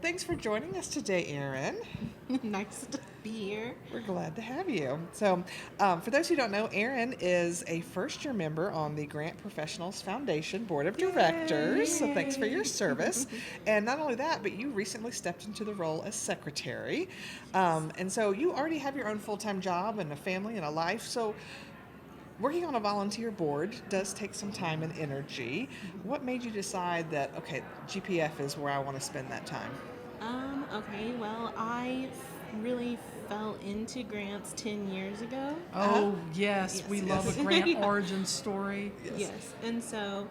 thanks for joining us today, Erin. Nice to be here. We're glad to have you. So, for those who don't know, Erin is a first-year member on the Grant Professionals Foundation Board of Directors. So, thanks for your service. And not only that, but you recently stepped into the role as secretary. And so, you already have your own full-time job and a family and a life. So, working on a volunteer board does take some time and energy. What made you decide that, okay, GPF is where I want to spend that time? Okay, well, I really fell into grants 10 years ago. Oh, yes, we yes. love a grant Yeah. origin story. Yes. And so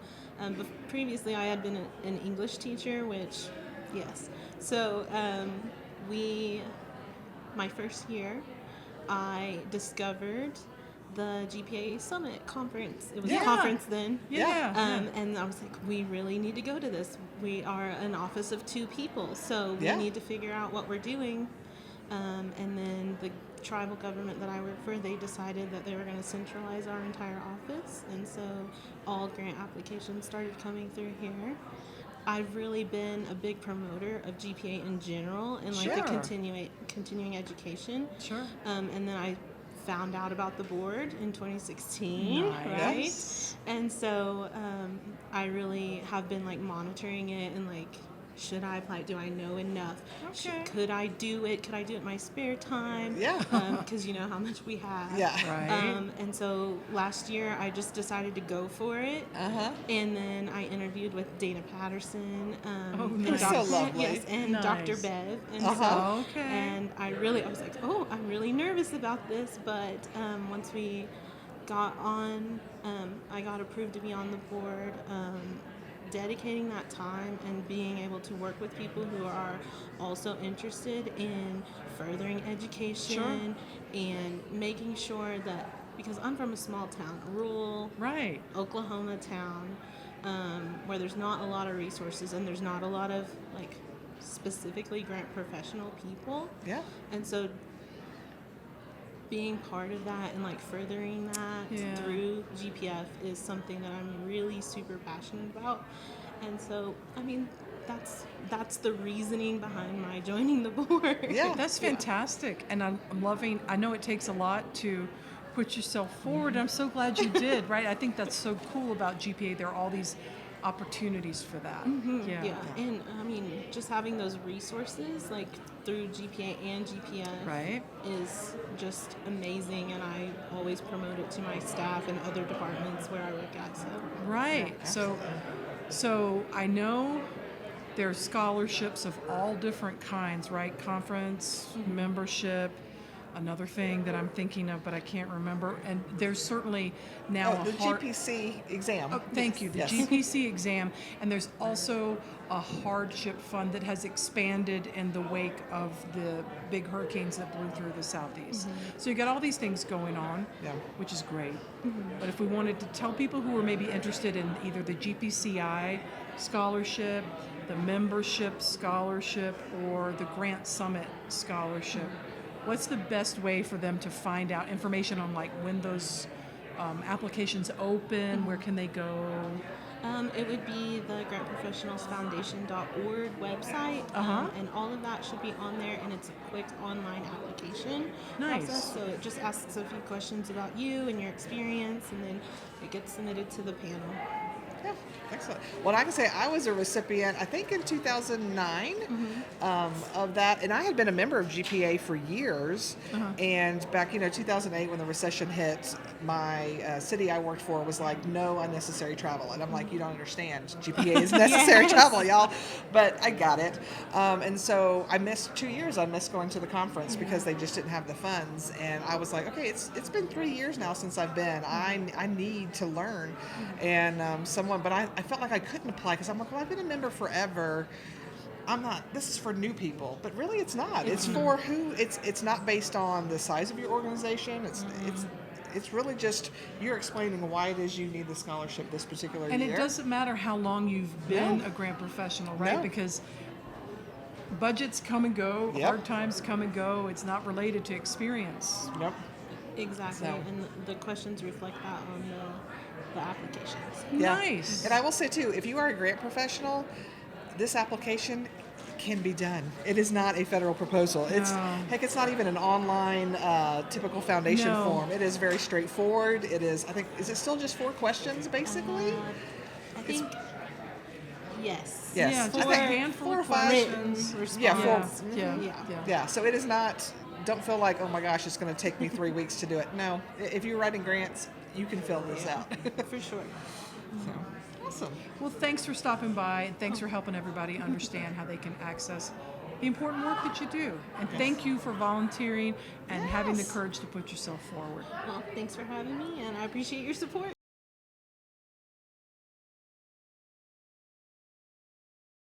previously I had been an English teacher, which, yes. So my first year, I discovered the GPA Summit conference. It was Yeah. a conference then. Yeah. And I was like, we really need to go to this. We are an office of 2 people, so we Yeah. need to figure out what we're doing. And then the tribal government that I work for, they decided that they were going to centralize our entire office, and so all grant applications started coming through here. I've really been a big promoter of GPA in general and like the Sure. continuing education. Sure. And then I found out about the board in 2016, Nice. right? And so I really have been like monitoring it and like, should I apply? Do I know enough? Okay. Could I do it? Could I do it in my spare time? Yeah. Because you know how much we have. Yeah. Right. And so last year I just decided to go for it. Uh-huh. And then I interviewed with Dana Patterson. Oh, and nice. So lovely. Yes, and Nice. Dr. Bev. And Uh-huh. so, Okay. and I was like, I'm really nervous about this. But once we got on, I got approved to be on the board. Dedicating that time and being able to work with people who are also interested in furthering education and making sure that, because I'm from a small town, a rural Right. Oklahoma town, where there's not a lot of resources and there's not a lot of like specifically grant professional people. Yeah. And so being part of that and like furthering that Yeah. through GPF is something that I'm really super passionate about. And so, I mean, that's the reasoning behind my joining the board. Yeah. That's fantastic. And I'm loving, I know it takes a lot to put yourself forward. And I'm so glad you did, right? I think that's so cool about GPA. There are all these opportunities for that. Yeah. Yeah, and I mean, just having those resources like through GPA and GPF Right. is just amazing, and I always promote it to my staff and other departments where I work at. So Right. So I know there's scholarships of all different kinds, right? Conference, membership, another thing that I'm thinking of, but I can't remember. And there's certainly now Oh, the a hard. GPC exam. Oh, thank you. The Yes. GPC exam, and there's also a hardship fund that has expanded in the wake of the big hurricanes that blew through the southeast. So you got all these things going on, Yeah. which is great. But if we wanted to tell people who are maybe interested in either the GPCI scholarship, the membership scholarship, or the GrantSummit scholarship, what's the best way for them to find out information on like when those applications open? Where can they go? it would be the grantprofessionalsfoundation.org website, and all of that should be on there, and it's a quick online application Nice. process. So it just asks a few questions about you and your experience, and then it gets submitted to the panel. Yeah, excellent. Well, I can say I was a recipient, I think in 2009, of that, and I had been a member of GPA for years. And back, 2008, when the recession hit, my city I worked for was like, no unnecessary travel, and I'm like, you don't understand. GPA is necessary travel, y'all. But I got it, and so I missed 2 years. I missed going to the conference because they just didn't have the funds, and I was like, okay, it's been 3 years now since I've been. I need to learn, and but I felt like I couldn't apply because I'm like, well, I've been a member forever. I'm not. This is for new people, but really, it's not. It's for who. It's not based on the size of your organization. It's really just you're explaining why it is you need the scholarship this particular And year. it doesn't matter how long you've been No. a grant professional, right? No. Because budgets come and go, Yep. hard times come and go. It's not related to experience. Yep. Exactly, So- and the questions reflect that on the applications. Yeah. Nice. And I will say too, if you are a grant professional, this application can be done. It is not a federal proposal. It's No. heck, it's not even an online typical foundation No. form. It is very straightforward. It is, I think, is it still just 4 questions basically? I think yes. Yes. Yeah, I just a think handful 4 or of 5. questions. Written Yeah, response. Yeah, Mhm. yeah. Yeah, so it is not, don't feel like, oh my gosh, it's going to take me 3 weeks to do it. No, if you're writing grants, you can fill this out. For sure. So, awesome. Well, thanks for stopping by, and thanks for helping everybody understand how they can access the important work that you do. And thank you for volunteering and having the Yes. courage to put yourself forward. Well, thanks for having me, and I appreciate your support.